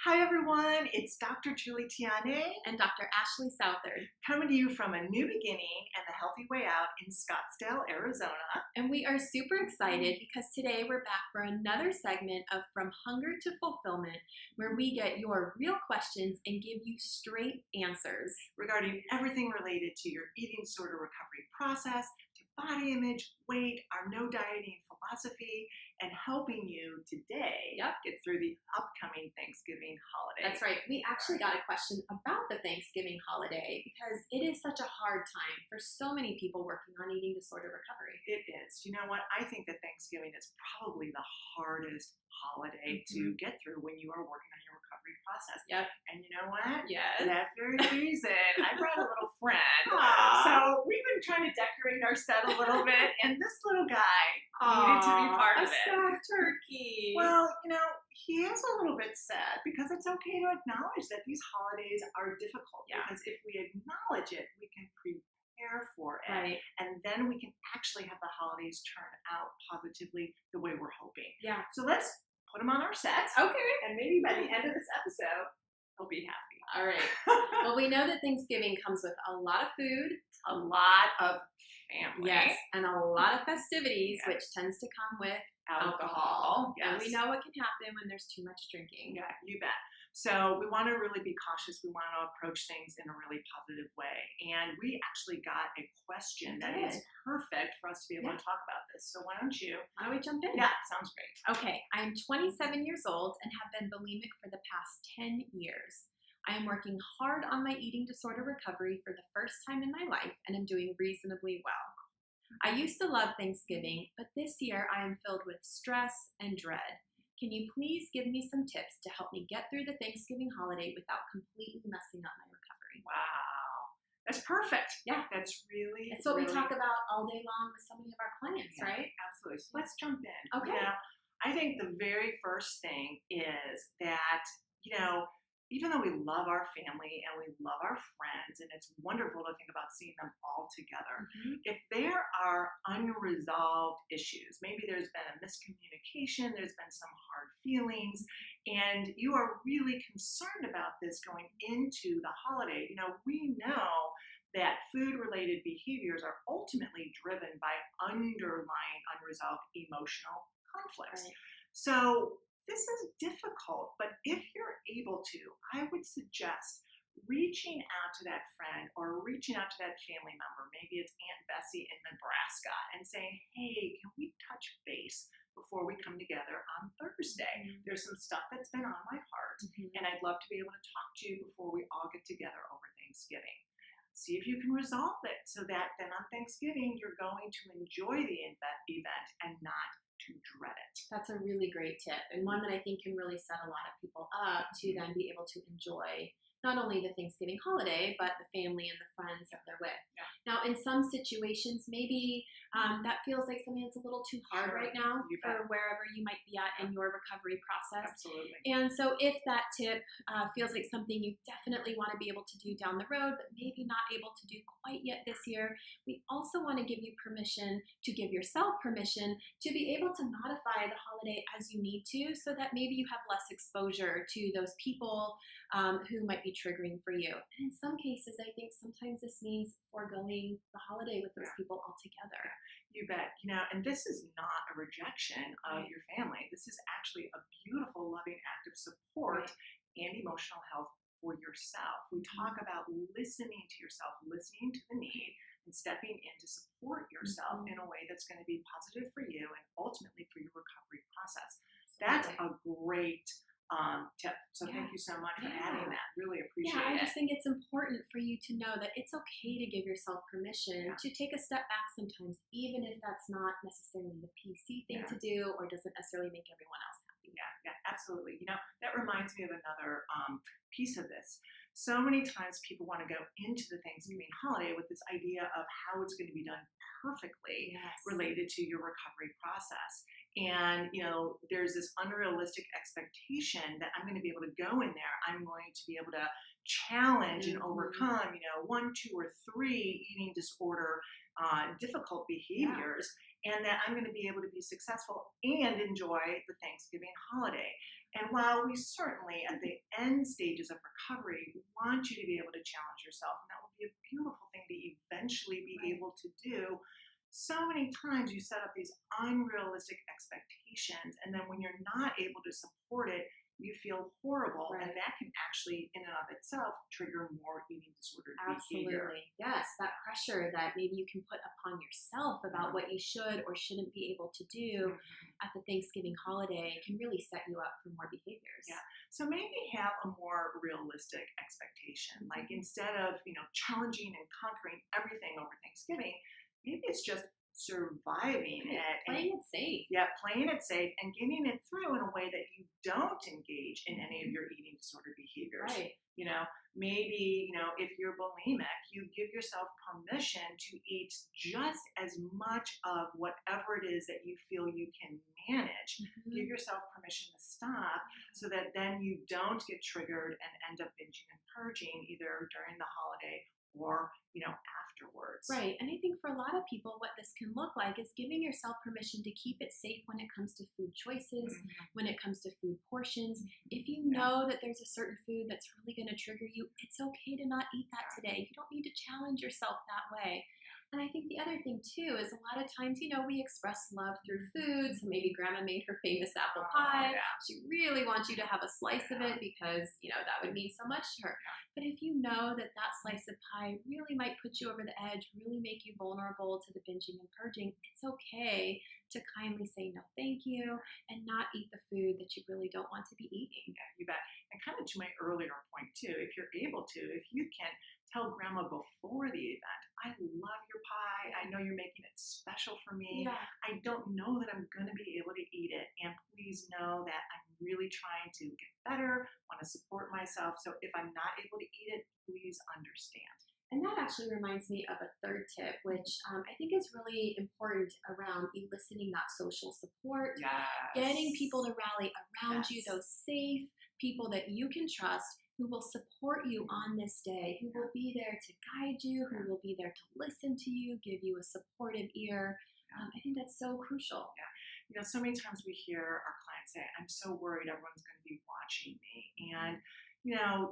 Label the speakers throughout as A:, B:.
A: Hi everyone, it's Dr. Julie Tiane
B: and Dr. Ashley Southard.
A: coming to you from A New Beginning and the Healthy Way Out in Scottsdale, Arizona.
B: And we are super excited because today we're back for another segment of From Hunger to Fulfillment, where we get your real questions and give you straight answers
A: Regarding everything related to your eating disorder recovery process, to body image, weight, our no dieting philosophy, and helping you today get through the upcoming Thanksgiving holiday.
B: That's right. We actually got a question about the Thanksgiving holiday because it is such a hard time for so many people working on eating disorder recovery.
A: It is. You know what? I think that Thanksgiving is probably the hardest holiday to get through when you are working on your recovery process.
B: Yep.
A: And you know what?
B: Yes.
A: For that very reason, I brought a little friend.
B: Aww.
A: So we've been trying to decorate our set a little bit, and this little guy needed to be part of it.
B: A sad turkey.
A: Well, you know, he is a little bit sad because it's okay to acknowledge that these holidays are difficult.
B: Yeah.
A: Because if we acknowledge it, we can prepare for it.
B: Right.
A: And then we can actually have the holidays turn out positively the way we're hoping.
B: Yeah.
A: So let's put him on our set.
B: Okay.
A: And maybe by the end of this episode, he'll be happy.
B: All right. Well, we know that Thanksgiving comes with a lot of food,
A: A lot of family.
B: yes, and a lot of festivities,
A: Yes.
B: which tends to come with
A: Alcohol.
B: And
A: Yes.
B: we know what can happen when there's too much drinking.
A: Yeah, you bet. So we want to really be cautious. We want to approach things in a really positive way. And we actually got a question that is perfect for us to be able to talk about this. So why don't you?
B: Why don't we jump in?
A: Yeah, sounds great.
B: Okay, I am 27 years old and have been bulimic for the past 10 years. I am working hard on my eating disorder recovery for the first time in my life and am doing reasonably well. I used to love Thanksgiving, but this year I am filled with stress and dread. Can you please give me some tips to help me get through the Thanksgiving holiday without completely messing up my recovery?
A: Wow. That's perfect.
B: Yeah.
A: That's really
B: It's what we
A: really-
B: talk about all day long with so many of our clients,
A: Yeah,
B: right?
A: Absolutely. So let's jump in.
B: Okay.
A: You know, I think the very first thing is that, you know, even though we love our family and we love our friends, and it's wonderful to think about seeing them all together, if there are unresolved issues, maybe there's been a miscommunication, there's been some hard feelings, and you are really concerned about this going into the holiday, you know, we know that food-related behaviors are ultimately driven by underlying unresolved emotional conflicts.
B: Right.
A: So this is difficult, but if you're able to, I would suggest reaching out to that friend or reaching out to that family member, maybe it's Aunt Bessie in Nebraska, and saying, hey, can we touch base before we come together on Thursday? There's some stuff that's been on my heart, and I'd love to be able to talk to you before we all get together over Thanksgiving. See if you can resolve it so that then on Thanksgiving, you're going to enjoy the event and not to dread it.
B: That's a really great tip, and one that I think can really set a lot of people up to then be able to enjoy not only the Thanksgiving holiday, but the family and the friends that they're with.
A: Yeah.
B: Now, in some situations, maybe that feels like something that's a little too hard right now for wherever you might be at in your recovery process.
A: Absolutely.
B: And so if that tip feels like something you definitely want to be able to do down the road, but maybe not able to do quite yet this year, we also want to give you permission to give yourself permission to be able to modify the holiday as you need to, so that maybe you have less exposure to those people who might be triggering for you. And in some cases, I think sometimes this means foregoing the holiday with those people altogether.
A: You bet. You know, and this is not a rejection of your family. This is actually a beautiful, loving act of support and emotional health for yourself. We talk about listening to yourself, listening to the need, and stepping in to support yourself in a way that's going to be positive for you and ultimately for your recovery process. That's a great tip. So thank you so much for adding that. Really appreciate it.
B: I just think it's important for you to know that it's okay to give yourself permission to take a step back sometimes, even if that's not necessarily the PC thing to do or doesn't necessarily make everyone else happy.
A: Yeah, absolutely. You know, that reminds me of another piece of this. So many times people want to go into the Thanksgiving holiday with this idea of how it's going to be done perfectly related to your recovery process. And, you know, there's this unrealistic expectation that I'm going to be able to go in there. I'm going to be able to challenge and overcome, you know, 1, 2, or 3 eating disorder difficult behaviors. and that I'm going to be able to be successful and enjoy the Thanksgiving holiday. And while we certainly, at the end stages of recovery, want you to be able to challenge yourself, and that will be a beautiful thing to eventually be able to do, so many times you set up these unrealistic expectations, and then when you're not able to support it, you feel horrible, and that can actually, in and of itself, trigger more eating disordered behavior.
B: Absolutely. Yes, that pressure that maybe you can put upon yourself about what you should or shouldn't be able to do at the Thanksgiving holiday can really set you up for more behaviors.
A: Yeah. So maybe have a more realistic expectation. Like instead of, challenging and conquering everything over Thanksgiving, maybe it's just surviving it.
B: Playing it safe.
A: Yeah, playing it safe and getting it through in a way that you don't engage in any of your eating disorder behaviors.
B: Right.
A: Maybe, if you're bulimic, you give yourself permission to eat just as much of whatever it is that you feel you can manage. Give yourself permission to stop so that then you don't get triggered and end up binging and purging either during the holiday or, afterwards.
B: Right. And I think for a lot of people, what this can look like is giving yourself permission to keep it safe when it comes to food choices, when it comes to food portions. If you know that there's a certain food that's really going to trigger you, it's okay to not eat that today. You don't need to challenge yourself that way. And I think the other thing too is a lot of times, we express love through food. So maybe grandma made her famous apple pie. She really wants you to have a slice of it because, that would mean so much to her. But if you know that that slice of pie really might put you over the edge, really make you vulnerable to the binging and purging, it's okay to kindly say no thank you and not eat the food that you really don't want to be eating.
A: Yeah, you bet. And kind of to my earlier point too, if you're able to, if you can tell grandma before the event, I love your pie. I know you're making it special for me.
B: Yeah.
A: I don't know that I'm going to be able to eat it. And please know that I'm really trying to get better, want to support myself. So if I'm not able to eat it, please understand.
B: And that actually reminds me of a third tip, which I think is really important around eliciting that social support, getting people to rally around you, those safe people that you can trust, who will support you on this day, who will be there to guide you, who will be there to listen to you, give you a supportive ear. I think that's so crucial.
A: Yeah. So many times we hear our clients say, I'm so worried everyone's going to be watching me. And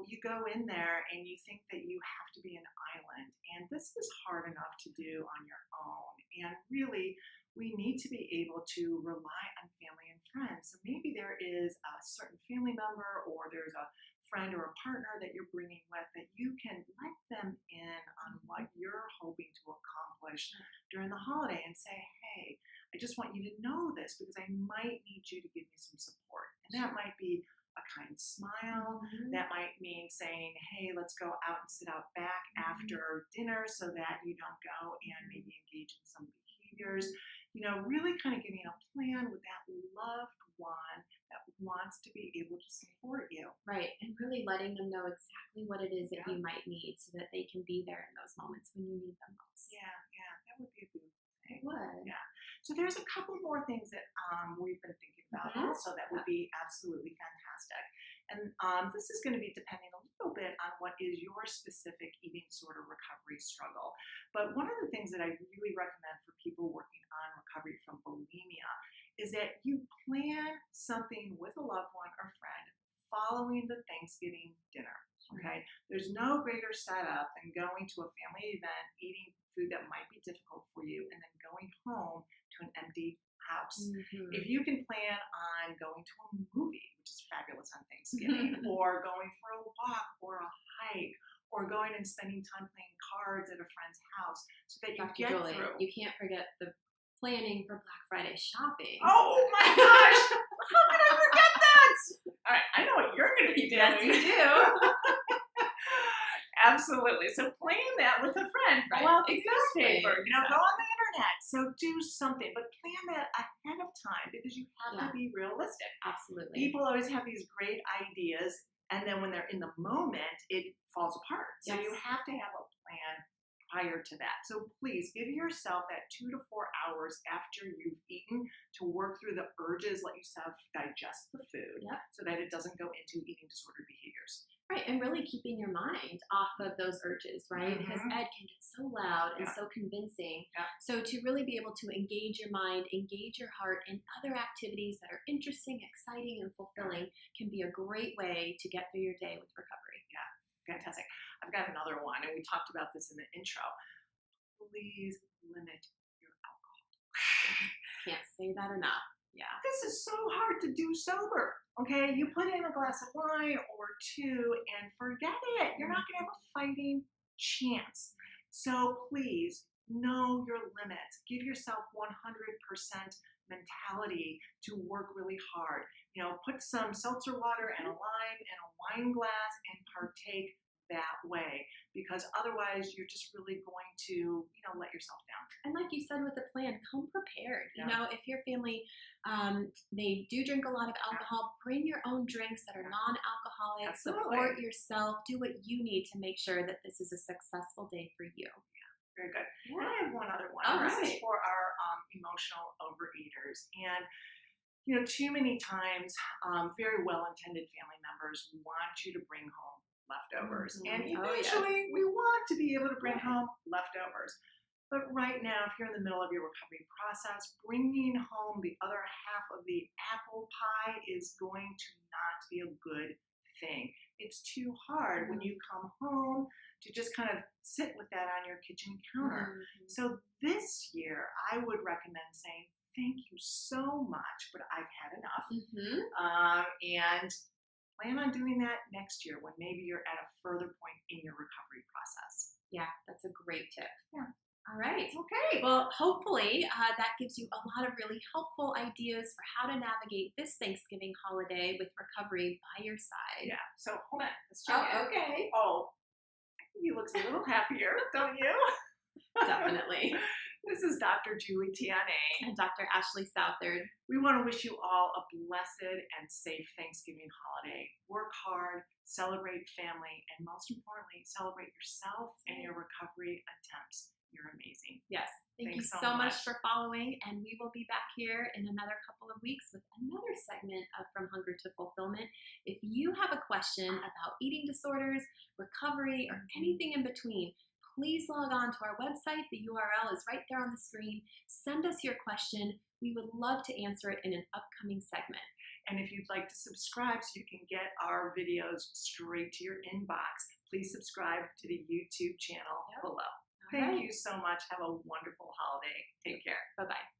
A: you go in there and you think that you have to be an island, and this is hard enough to do on your own. And really, we need to be able to rely on family and friends. So maybe there is a certain family member or there's a friend or a partner that you're bringing with that you can let them in on what you're hoping to accomplish during the holiday and say, hey, I just want you to know this because I might need you to give me some support. And that might be a kind smile. That might mean saying, hey, let's go out and sit out back after dinner so that you don't go and maybe engage in some behaviors. Really kind of getting a plan with that loved one that wants to be able to support you.
B: Right. And really letting them know exactly what it is that you might need so that they can be there in those moments when you need them most.
A: Yeah. That would be a beautiful thing.
B: It would.
A: Yeah. So there's a couple more things that we've been thinking about also that would be absolutely fantastic. And this is going to be depending a little bit on what is your specific eating disorder recovery struggle. But one of the things that I really recommend for people working on recovery from bulimia is that you plan something with a loved one or friend following the Thanksgiving dinner. Okay, there's no greater setup than going to a family event, eating food that might be difficult for you, and then going home to an empty house. If you can plan on going to a movie, which is fabulous on Thanksgiving, or going for a walk or a hike, or going and spending time playing cards at a friend's house, so that you get through.
B: You can't forget the planning for Black Friday shopping.
A: Oh my gosh! How could I forget that? All right, I know what you're going to be doing.
B: Yes, you do.
A: Absolutely. So plan that with a friend.
B: Right.
A: Pull out the newspaper. Go on the internet. So do something, but plan that ahead of time because you have to be realistic.
B: Absolutely.
A: People always have these great ideas, and then when they're in the moment, it falls apart. So you have to have a plan prior to that. So please give yourself that 2 to 4 hours after you've eaten to work through the urges, let yourself digest the food so that it doesn't go into eating disorder behaviors.
B: Right, and really keeping your mind off of those urges, right? Because ed can get so loud and so convincing. So to really be able to engage your mind, engage your heart in other activities that are interesting, exciting, and fulfilling can be a great way to get through your day with recovery.
A: Yeah, fantastic. I've got another one, and we talked about this in the intro. Please limit your alcohol.
B: Can't say that enough. Yeah.
A: This is so hard to do sober. Okay, you put in a glass of wine or two and forget it. You're not going to have a fighting chance. So please know your limits. Give yourself 100% mentality to work really hard. You know, put some seltzer water and a lime in a wine glass and partake that way, because otherwise you're just really going to, let yourself down.
B: And like you said with the plan, come prepared. You know, if your family, they do drink a lot of alcohol, bring your own drinks that are non-alcoholic, support yourself, do what you need to make sure that this is a successful day for you.
A: Very good.
B: Yeah.
A: And I have one other one.
B: All
A: this
B: right.
A: is for our emotional overeaters. And too many times, very well-intended family members want you to bring home leftovers. And eventually, we want to be able to bring home leftovers. But right now, if you're in the middle of your recovery process, bringing home the other half of the apple pie is going to not be a good thing. It's too hard when you come home to just kind of sit with that on your kitchen counter. So this year, I would recommend saying, thank you so much, but I've had enough. And plan on doing that next year when maybe you're at a further point in your recovery process.
B: Yeah, that's a great tip.
A: Yeah.
B: All right.
A: Okay.
B: Well, hopefully that gives you a lot of really helpful ideas for how to navigate this Thanksgiving holiday with recovery by your side.
A: Yeah. So hold on. Let's check in.
B: Okay.
A: Oh, I think he looks a little happier, don't you?
B: Definitely.
A: This is Dr. Julie Anné
B: and Dr. Ashley Southard.
A: We want to wish you all a blessed and safe Thanksgiving holiday. Work hard, celebrate family, and most importantly, celebrate yourself and your recovery attempts. You're amazing.
B: Yes. Thank you
A: Thanks
B: so much for following, and we will be back here in another couple of weeks with another segment of From Hunger to Fulfillment. If you have a question about eating disorders, recovery, or anything in between, please log on to our website. The URL is right there on the screen. Send us your question. We would love to answer it in an upcoming segment.
A: And if you'd like to subscribe so you can get our videos straight to your inbox, please subscribe to the YouTube channel below. Thank you so much. Have a wonderful holiday. Take care.
B: Bye-bye.